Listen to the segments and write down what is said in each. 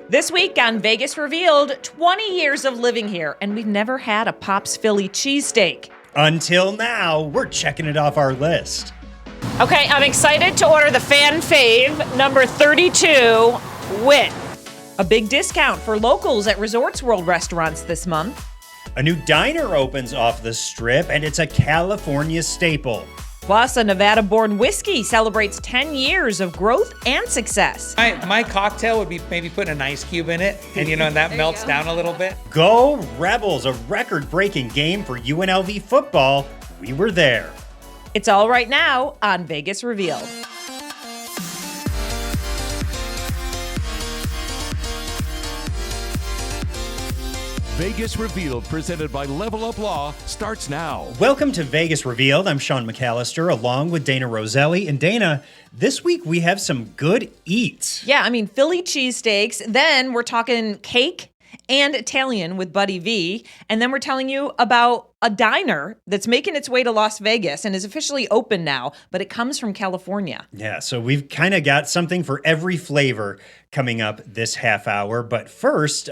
This week on Vegas Revealed, 20 years of living here, and we've never had a Pop's Philly cheesesteak. Until now, we're checking it off our list. Okay, I'm excited to order the fan fave, number 32, with a big discount for locals at Resorts World restaurants this month. A new diner opens off the Strip, and it's a California staple. Plus, a Nevada-born whiskey celebrates 10 years of growth and success. My cocktail would be maybe putting an ice cube in it, and that melts down a little bit. Go Rebels, a record-breaking game for UNLV football. We were there. It's all right now on Vegas Revealed. Vegas Revealed, presented by LevelUp Law, starts now. Welcome to Vegas Revealed. I'm Sean McAllister, along with Dana Roselli. And Dana, this week we have some good eats. Yeah, I mean, Philly cheesesteaks. Then we're talking cake and Italian with Buddy V. And then we're telling you about a diner that's making its way to Las Vegas and is officially open now, but it comes from California. Yeah, so we've kind of got something for every flavor coming up this half hour. But first,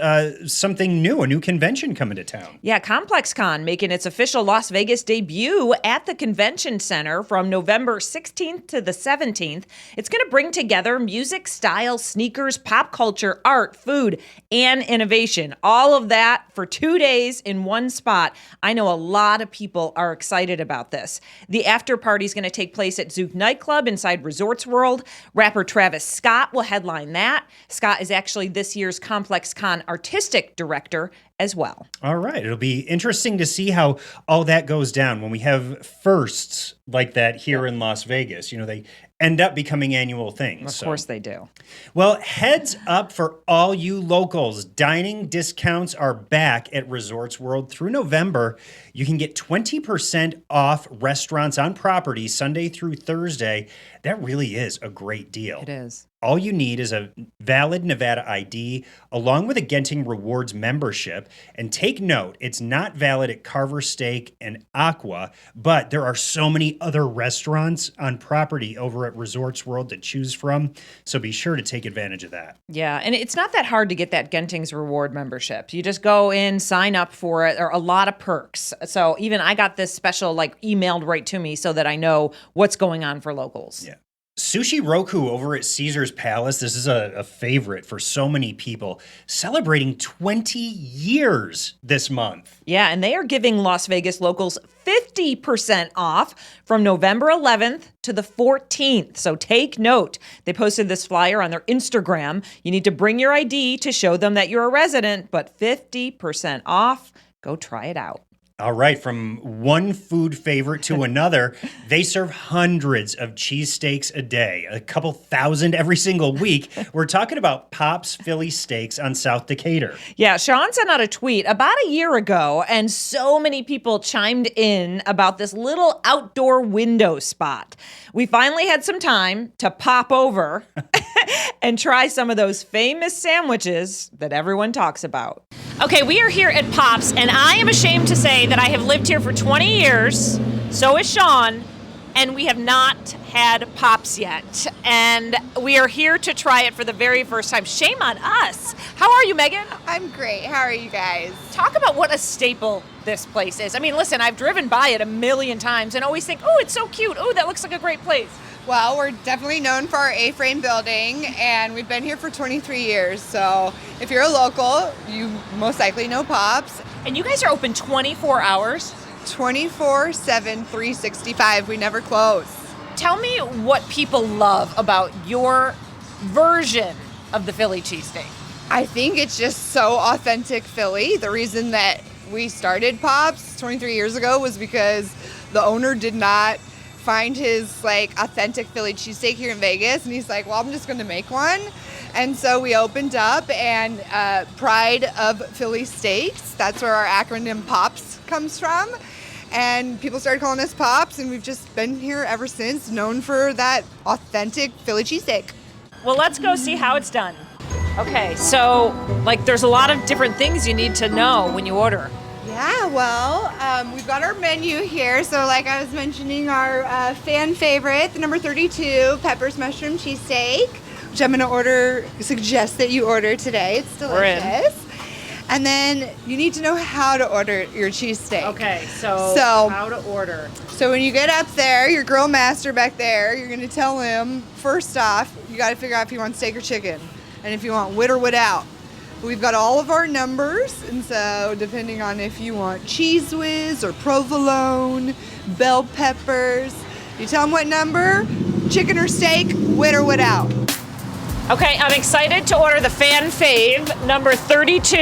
something new, a new convention coming to town. Yeah, ComplexCon making its official Las Vegas debut at the convention center from November 16th to the 17th. It's going to bring together music, style, sneakers, pop culture, art, food, and innovation. All of that for 2 days in one spot. I know a lot of people are excited about this. The after party is going to take place at Zouk Nightclub inside Resorts World. Rapper Travis Scott will headline that. Scott is actually this year's ComplexCon artistic director as well. All right. It'll be interesting to see how all that goes down when we have firsts like that here in Las Vegas. You know, they end up becoming annual things. Of course they do. Well, heads up for all you locals. Dining discounts are back at Resorts World through November. You can get 20% off restaurants on property Sunday through Thursday. That really is a great deal. It is. All you need is a valid Nevada ID along with a Genting Rewards membership. And take note, it's not valid at Carver Steak and Aqua, but there are so many other restaurants on property over at Resorts World to choose from. So be sure to take advantage of that. Yeah, and it's not that hard to get that Genting's Reward membership. You just go in, sign up for it. There are a lot of perks. So even I got this special emailed right to me so that I know what's going on for locals. Yeah. Sushi Roku over at Caesar's Palace. This is a favorite for so many people, celebrating 20 years this month. Yeah, and they are giving Las Vegas locals 50% off from November 11th to the 14th. So take note. They posted this flyer on their Instagram. You need to bring your ID to show them that you're a resident, but 50% off. Go try it out. All right, from one food favorite to another, they serve hundreds of cheesesteaks a day, a couple thousand every single week. We're talking about Pop's Philly Steaks on South Decatur. Yeah, Sean sent out a tweet about a year ago, and so many people chimed in about this little outdoor window spot. We finally had some time to pop over and try some of those famous sandwiches that everyone talks about. Okay, we are here at Pop's, and I am ashamed to say that I have lived here for 20 years, so is Sean, and we have not had Pop's yet. And we are here to try it for the very first time. Shame on us. How are you, Megan? I'm great. How are you guys? Talk about what a staple this place is. I mean, listen, I've driven by it a million times and always think, oh, it's so cute. Oh, that looks like a great place. Well, we're definitely known for our A-frame building, and we've been here for 23 years. So if you're a local, you most likely know Pop's. And you guys are open 24 hours? 24/7, 365. We never close. Tell me what people love about your version of the Philly cheesesteak. I think it's just so authentic Philly. The reason that we started Pop's 23 years ago was because the owner did not find his authentic Philly cheesesteak here in Vegas, and he's like, well, I'm just going to make one. And so we opened up, and Pride of Philly Steaks, that's where our acronym POPS comes from. And people started calling us Pops, and we've just been here ever since, known for that authentic Philly cheesesteak. Well, let's go see how it's done. Okay, so there's a lot of different things you need to know when you order. Yeah, well, we've got our menu here. So like I was mentioning, our fan favorite, the number 32, Pepper's Mushroom Cheesesteak. which I'm gonna suggest that you order today. It's We're in. delicious. And then you need to know how to order your cheesesteak. Okay, so how to order. So when you get up there, your grill master back there, you're gonna tell him, first off, you gotta figure out if you want steak or chicken, and if you want with or without. We've got all of our numbers, and so depending on if you want cheese whiz or provolone, bell peppers, you tell them what number, chicken or steak, with or without. Okay, I'm excited to order the fan fave, number 32,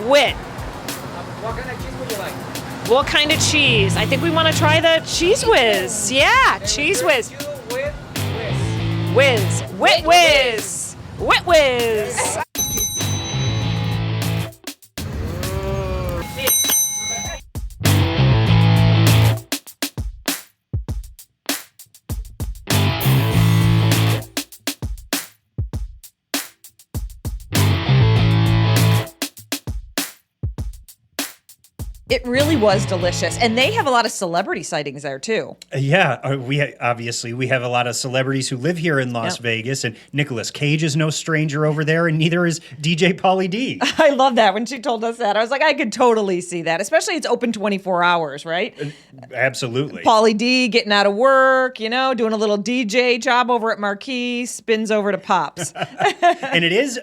wit. What kind of cheese would you like? What kind of cheese? I think we want to try the cheese whiz. Yeah, cheese whiz. With Whiz. Wit whiz. Wit whiz. It really was delicious. And they have a lot of celebrity sightings there, too. Yeah, we have a lot of celebrities who live here in Las Vegas, and Nicolas Cage is no stranger over there, and neither is DJ Pauly D. I love that when she told us that. I was like, I could totally see that, especially it's open 24 hours, right? Absolutely. Pauly D getting out of work, doing a little DJ job over at Marquee, spins over to Pops. And it is,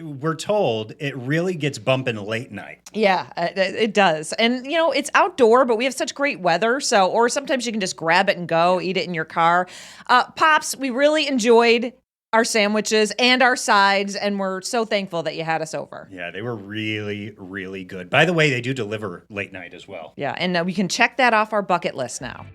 we're told, it really gets bumping late night. Yeah, it does. And, it's outdoor, but we have such great weather. So, or sometimes you can just grab it and go, eat it in your car. Pops, we really enjoyed our sandwiches and our sides, and we're so thankful that you had us over. Yeah, they were really, really good. By the way, they do deliver late night as well. Yeah, and we can check that off our bucket list now.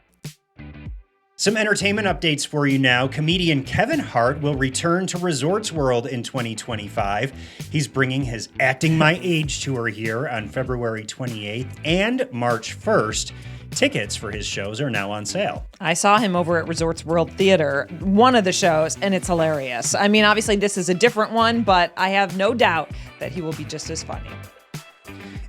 Some entertainment updates for you now. Comedian Kevin Hart will return to Resorts World in 2025. He's bringing his Acting My Age tour here on February 28th and March 1st. Tickets for his shows are now on sale. I saw him over at Resorts World Theater, one of the shows, and it's hilarious. I mean, obviously this is a different one, but I have no doubt that he will be just as funny.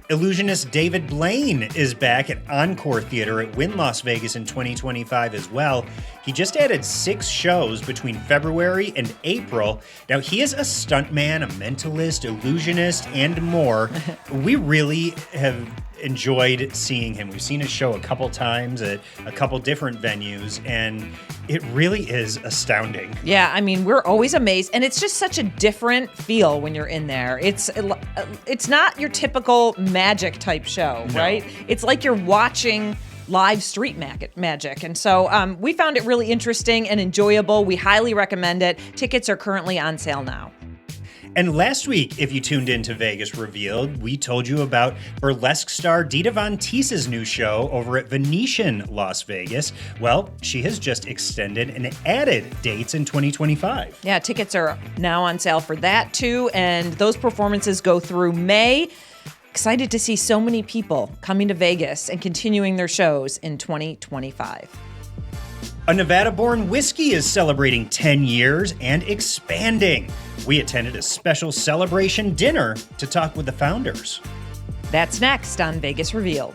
Illusionist David Blaine is back at Encore Theater at Wynn Las Vegas in 2025 as well. He just added 6 shows between February and April. Now, he is a stuntman, a mentalist, illusionist, and more. We really have enjoyed seeing him. We've seen his show a couple times at a couple different venues, and it really is astounding. Yeah, I mean, we're always amazed, and it's just such a different feel when you're in there. It's not your typical magic type show, right? It's like you're watching live street magic. And so we found it really interesting and enjoyable. We highly recommend it. Tickets are currently on sale now. And last week, if you tuned into Vegas Revealed, we told you about burlesque star Dita Von Teese's new show over at Venetian Las Vegas. Well, she has just extended and added dates in 2025. Yeah, tickets are now on sale for that too, and those performances go through May. Excited to see so many people coming to Vegas and continuing their shows in 2025. A Nevada-born whiskey is celebrating 10 years and expanding. We attended a special celebration dinner to talk with the founders. That's next on Vegas Revealed.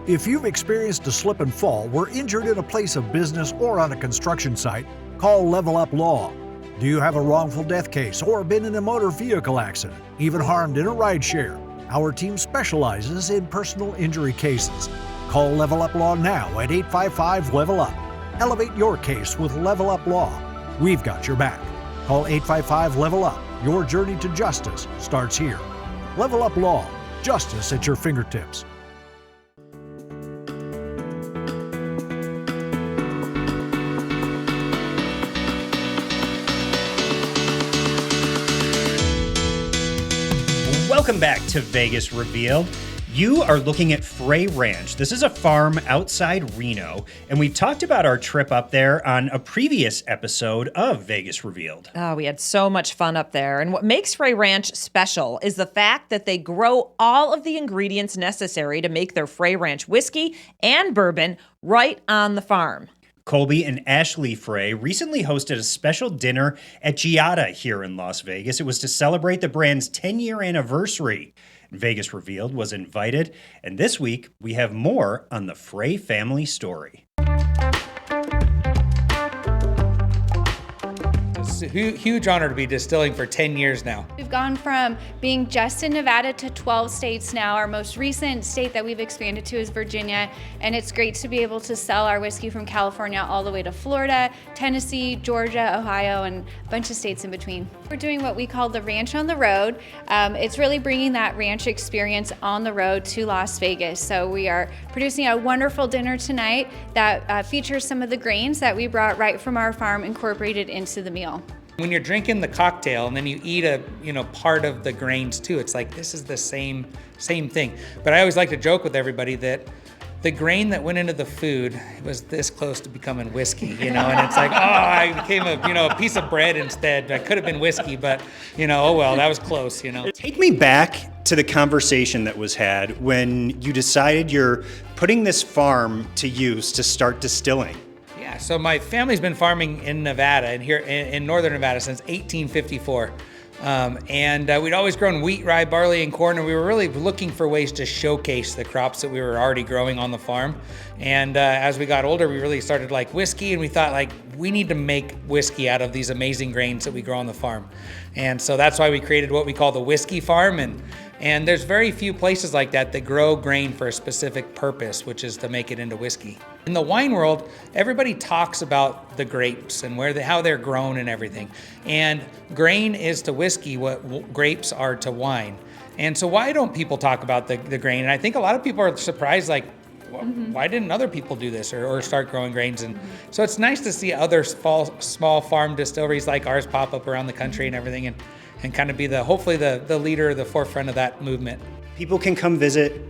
If you've experienced a slip and fall, were injured in a place of business or on a construction site, call LevelUp Law. Do you have a wrongful death case or been in a motor vehicle accident, even harmed in a rideshare? Our team specializes in personal injury cases. Call LevelUp Law now at 855-LEVEL-UP. Elevate your case with LevelUp Law. We've got your back. Call 855-LEVEL-UP. Your journey to justice starts here. LevelUp Law. Justice at your fingertips. Welcome back to Vegas Revealed. You are looking at Frey Ranch. This is a farm outside Reno, and we've talked about our trip up there on a previous episode of Vegas Revealed. Oh, we had so much fun up there. And what makes Frey Ranch special is the fact that they grow all of the ingredients necessary to make their Frey Ranch whiskey and bourbon right on the farm. Colby and Ashley Frey recently hosted a special dinner at Giada here in Las Vegas. It was to celebrate the brand's 10-year anniversary. Vegas Revealed was invited, and this week we have more on the Frey family story. It's a huge honor to be distilling for 10 years now. We've gone from being just in Nevada to 12 states now. Our most recent state that we've expanded to is Virginia, and it's great to be able to sell our whiskey from California all the way to Florida, Tennessee, Georgia, Ohio, and a bunch of states in between. We're doing what we call the Ranch on the Road. It's really bringing that ranch experience on the road to Las Vegas. So we are producing a wonderful dinner tonight that features some of the grains that we brought right from our farm incorporated into the meal. When you're drinking the cocktail and then you eat a part of the grains too, it's like this is the same thing. But I always like to joke with everybody that the grain that went into the food was this close to becoming whiskey, and it's like, oh, I became a piece of bread instead. I could have been whiskey, but oh well, that was close, Take me back to the conversation that was had when you decided you're putting this farm to use to start distilling. Yeah, so my family's been farming in Nevada and here in northern Nevada since 1854. And we'd always grown wheat, rye, barley, and corn, and we were really looking for ways to showcase the crops that we were already growing on the farm. And as we got older, we really started like whiskey, and we thought like we need to make whiskey out of these amazing grains that we grow on the farm. And so that's why we created what we call the whiskey farm. And there's very few places like that grow grain for a specific purpose, which is to make it into whiskey. In the wine world, everybody talks about the grapes and how they're grown and everything. And grain is to whiskey what grapes are to wine. And so why don't people talk about the grain? And I think a lot of people are surprised, like, why didn't other people do this or start growing grains? And so it's nice to see other small farm distilleries like ours pop up around the country and everything, and kind of be hopefully the leader or the forefront of that movement. People can come visit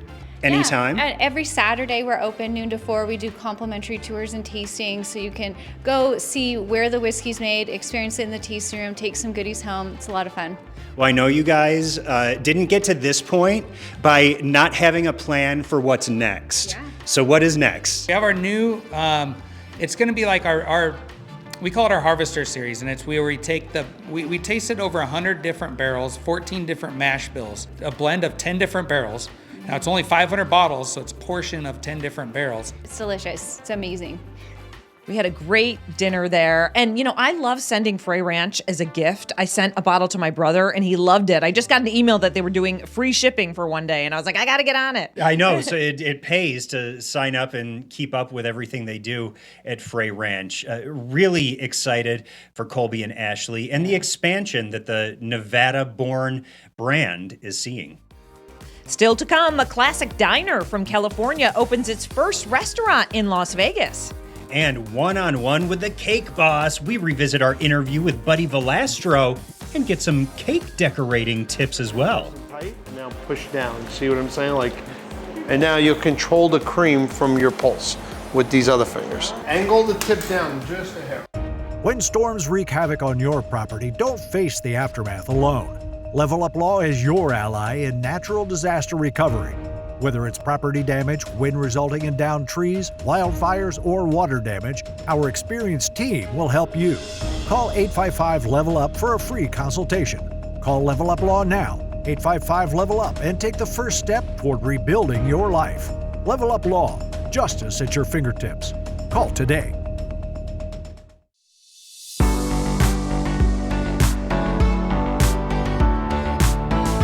anytime. Yeah. Every Saturday we're open noon to 4. We do complimentary tours and tastings, so you can go see where the whiskey's made, experience it in the tasting room, take some goodies home. It's a lot of fun. Well, I know you guys didn't get to this point by not having a plan for what's next. Yeah. So what is next? We have our new, it's gonna be like our we call it our Harvester series, and it's where we take we tasted over 100 different barrels, 14 different mash bills, a blend of 10 different barrels. Now it's only 500 bottles, so it's a portion of 10 different barrels. It's delicious. It's amazing. We had a great dinner there. And, I love sending Frey Ranch as a gift. I sent a bottle to my brother, and he loved it. I just got an email that they were doing free shipping for one day, and I was like, I got to get on it. I know. So it pays to sign up and keep up with everything they do at Frey Ranch. Really excited for Colby and Ashley and the expansion that the Nevada-born brand is seeing. Still to come, a classic diner from California opens its first restaurant in Las Vegas. And one-on-one with the cake boss, we revisit our interview with Buddy Valastro and get some cake decorating tips as well. Tight, and now push down. See what I'm saying? And now you'll control the cream from your pulse with these other fingers. Angle the tip down just a hair. When storms wreak havoc on your property, don't face the aftermath alone. LevelUp Law is your ally in natural disaster recovery. Whether it's property damage, wind resulting in downed trees, wildfires, or water damage, our experienced team will help you. Call 855-LEVEL-UP for a free consultation. Call LevelUp Law now, 855-LEVEL-UP, and take the first step toward rebuilding your life. LevelUp Law, justice at your fingertips. Call today.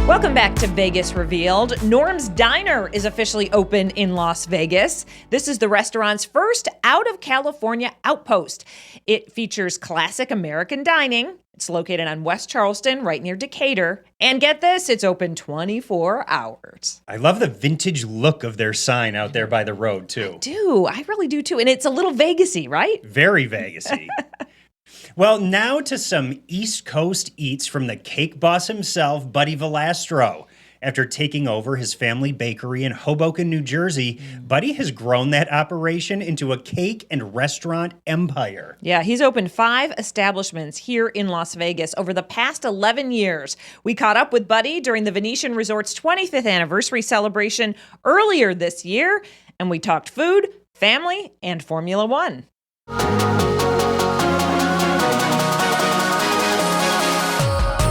Welcome back to Vegas Revealed. Norm's Diner is officially open in Las Vegas. This is the restaurant's first out-of-California outpost. It features classic American dining. It's located on West Charleston, right near Decatur. And get this, it's open 24 hours. I love the vintage look of their sign out there by the road, too. I really do, too. And it's a little Vegas-y, right? Very Vegas-y. Well, now to some East Coast eats from the cake boss himself, Buddy Valastro. After taking over his family bakery in Hoboken, New Jersey, Buddy has grown that operation into a cake and restaurant empire. Yeah, he's opened 5 establishments here in Las Vegas over the past 11 years. We caught up with Buddy during the Venetian Resort's 25th anniversary celebration earlier this year, and we talked food, family, and Formula One.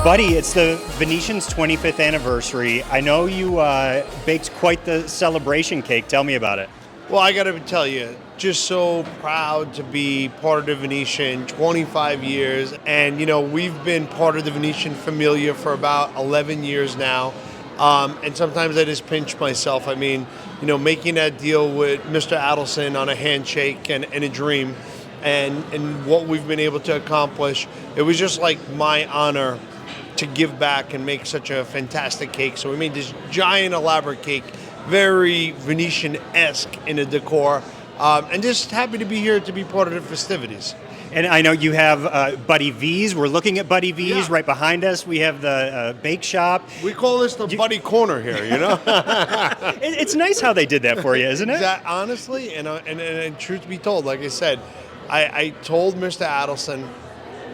Buddy, it's the Venetian's 25th anniversary. I know you baked quite the celebration cake. Tell me about it. Well, I got to tell you, just so proud to be part of the Venetian, 25 years. And, you know, we've been part of the Venetian Familia for about 11 years now. And sometimes I just pinch myself. I mean, you know, making that deal with Mr. Adelson on a handshake and a dream and what we've been able to accomplish, it was just like my honor to give back and make such a fantastic cake. So we made this giant elaborate cake, very Venetian-esque in the decor, and just happy to be here to be part of the festivities. And I know you have Buddy V's. We're looking at Buddy V's. Yeah. Right behind us, we have the bake shop. We call this the Buddy Corner here, you know? It's nice how they did that for you, isn't it? Honestly, and truth be told, like I said, I told Mr. Adelson,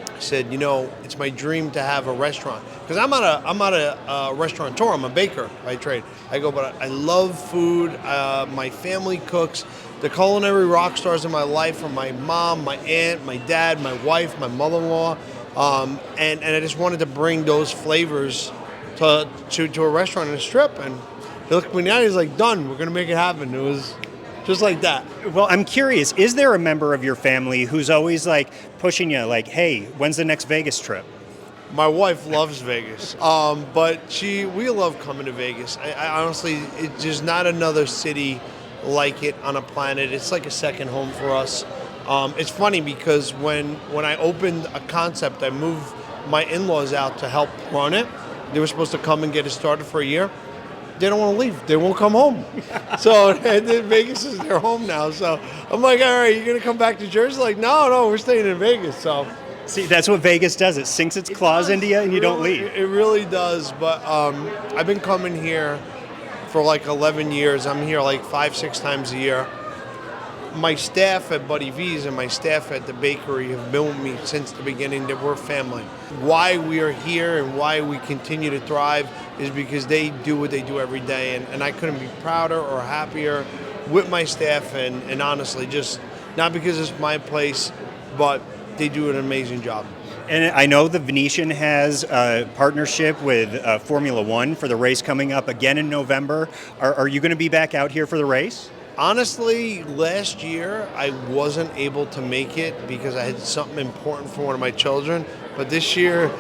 I said, you know, it's my dream to have a restaurant. Because I'm not a restaurateur, I'm a baker by trade. I go, but I love food, my family cooks. The culinary rock stars in my life are my mom, my aunt, my dad, my wife, my mother-in-law. And I just wanted to bring those flavors to a restaurant in a strip. And he looked at me now, he's like, done, we're gonna make it happen. It was just like that. Well, I'm curious, is there a member of your family who's always like pushing you, like, hey, when's the next Vegas trip? My wife loves Vegas, but we love coming to Vegas. I honestly, there's not another city like it on a planet. It's like a second home for us. It's funny because when I opened a concept, I moved my in-laws out to help run it. They were supposed to come and get it started for a year. They don't want to leave. They won't come home. So Vegas is their home now. So I'm like, all right, you're going to come back to Jersey? Like, no, we're staying in Vegas. So see, that's what Vegas does. It sinks its claws into you and you don't leave. It really does. But I've been coming here for like 11 years. I'm here like 5-6 times a year. My staff at Buddy V's and my staff at the bakery have been with me since the beginning. That we're family. Why we are here and why we continue to thrive is because they do what they do every day. And I couldn't be prouder or happier with my staff. And honestly, just not because it's my place, but they do an amazing job. And I know the Venetian has a partnership with Formula One for the race coming up again in November. Are you going to be back out here for the race? Honestly, last year I wasn't able to make it because I had something important for one of my children. But this year,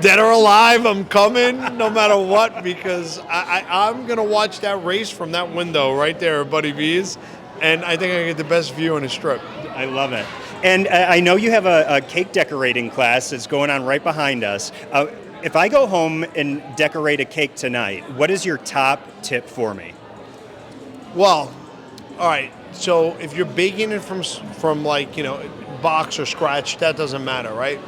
dead or alive, I'm coming no matter what, because I'm going to watch that race from that window right there at Buddy V's. And I think I get the best view on the strip. I love it. And I know you have a cake decorating class that's going on right behind us. If I go home and decorate a cake tonight, what is your top tip for me? Well, all right. So if you're baking it from like, you know, box or scratch, that doesn't matter, right?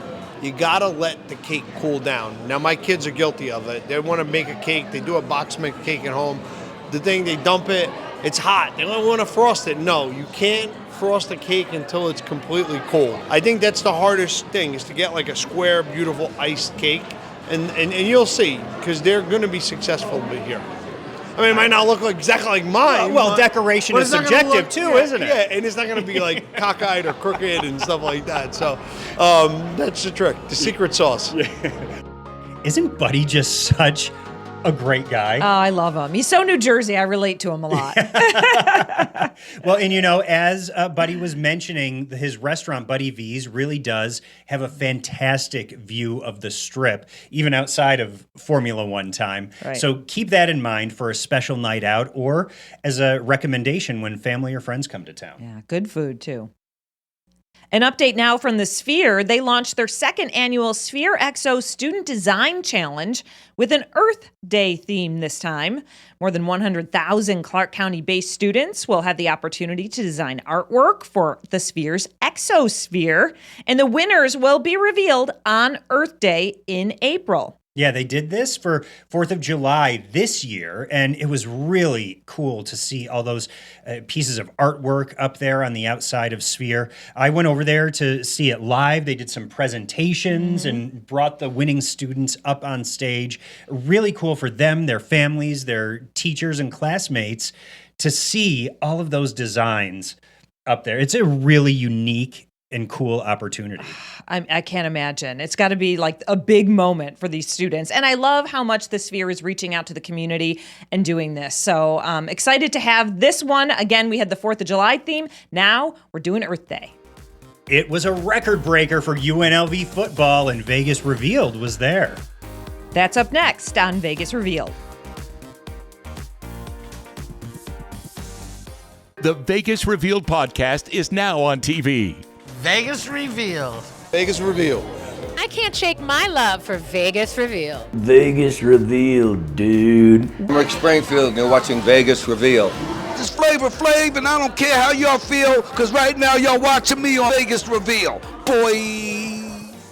You gotta let the cake cool down. Now my kids are guilty of it. They want to make a cake. They do a box make cake at home. The thing, they dump it. It's hot. They don't want to frost it. No, you can't frost the cake until it's completely cold. I think that's the hardest thing, is to get like a square, beautiful iced cake, and you'll see, because they're going to be successful here. I mean, it might not look like exactly like mine. Well, decoration is subjective too, isn't it? Yeah, and it's not going to be like cockeyed or crooked and stuff like that. So that's the trick, the secret sauce. Isn't Buddy just such a great guy? Oh, I love him. He's so New Jersey. I relate to him a lot. Well, and you know, as Buddy was mentioning, his restaurant, Buddy V's, really does have a fantastic view of the strip, even outside of Formula One time. Right. So keep that in mind for a special night out or as a recommendation when family or friends come to town. Yeah, good food too. An update now from the Sphere. They launched their second annual Sphere XO Student Design Challenge with an Earth Day theme this time. More than 100,000 Clark County-based students will have the opportunity to design artwork for the Sphere's Exosphere, and the winners will be revealed on Earth Day in April. Yeah, they did this for 4th of July this year, and it was really cool to see all those pieces of artwork up there on the outside of Sphere. I went over there to see it live. They did some presentations and brought the winning students up on stage. Really cool for them, their families, their teachers and classmates to see all of those designs up there. It's a really unique and cool opportunity. I can't imagine. It's got to be like a big moment for these students. And I love how much the Sphere is reaching out to the community and doing this. So excited to have this one. Again, we had the 4th of July theme. Now we're doing Earth Day. It was a record breaker for UNLV football, and Vegas Revealed was there. That's up next on Vegas Revealed. The Vegas Revealed podcast is now on TV. Vegas Revealed. Vegas Reveal. I can't shake my love for Vegas Revealed. Vegas Revealed, dude. I'm Rick Springfield, and you're watching Vegas Reveal. This Flavor Flav, and I don't care how y'all feel, because right now y'all watching me on Vegas Reveal. Boy.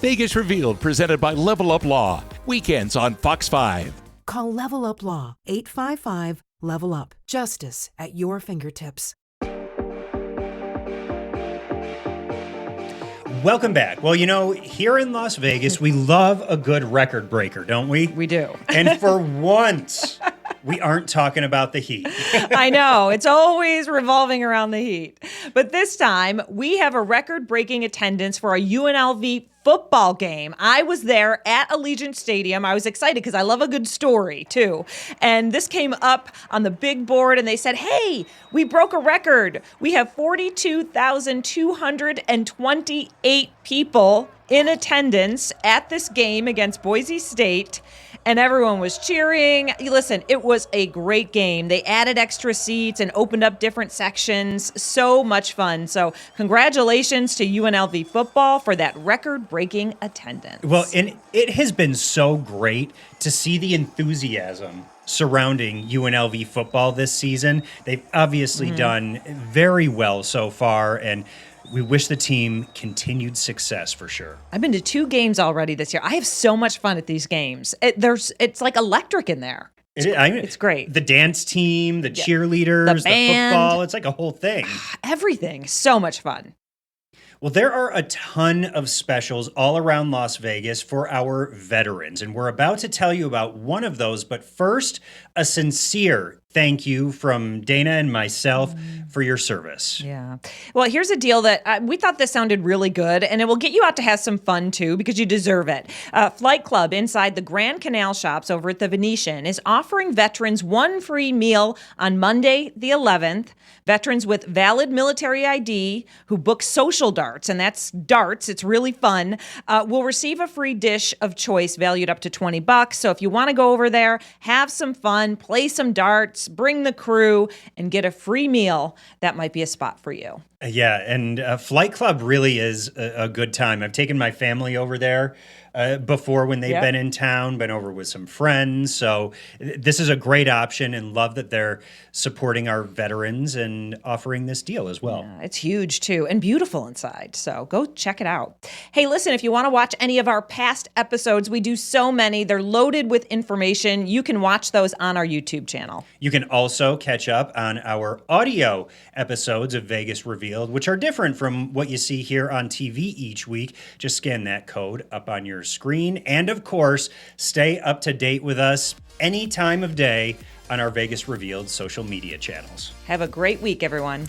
Vegas Revealed, presented by LevelUp Law. Weekends on Fox 5. Call LevelUp Law, 855-LEVEL-UP. Justice at your fingertips. Welcome back. Well, you know, here in Las Vegas, we love a good record breaker, don't we? We do. And for once, we aren't talking about the Heat. I know. It's always revolving around the Heat. But this time, we have a record-breaking attendance for a UNLV football game. I was there at Allegiant Stadium. I was excited because I love a good story, too. And this came up on the big board, and they said, hey, we broke a record. We have 42,228 people in attendance at this game against Boise State. And everyone was cheering. Listen, it was a great game. They added extra seats and opened up different sections. So much fun. So congratulations to UNLV football for that record-breaking attendance. Well, and it has been so great to see the enthusiasm surrounding UNLV football this season. They've obviously done very well so far, and we wish the team continued success for sure. I've been to 2 games already this year. I have so much fun at these games. It's like electric in there. It's great. The dance team, the cheerleaders, the football, it's like a whole thing. Everything. So much fun. Well, there are a ton of specials all around Las Vegas for our veterans, and we're about to tell you about one of those. But first, a sincere thank you from Dana and myself for your service. Yeah. Well, here's a deal that we thought this sounded really good, and it will get you out to have some fun, too, because you deserve it. Flight Club inside the Grand Canal Shops over at the Venetian is offering veterans 1 free meal on Monday, the 11th. Veterans with valid military ID who book social darts, and that's darts, it's really fun, will receive a free dish of choice valued up to $20. So if you want to go over there, have some fun, play some darts, bring the crew, and get a free meal, that might be a spot for you. Yeah, and Flight Club really is a good time. I've taken my family over there before when they've been in town, been over with some friends. So this is a great option, and love that they're supporting our veterans and offering this deal as well. Yeah, it's huge too, and beautiful inside. So go check it out. Hey, listen, if you want to watch any of our past episodes, we do so many. They're loaded with information. You can watch those on our YouTube channel. You can also catch up on our audio episodes of Vegas Revealed, which are different from what you see here on TV each week. Just scan that code up on your screen. And of course, stay up to date with us any time of day on our Vegas Revealed social media channels. Have a great week, everyone.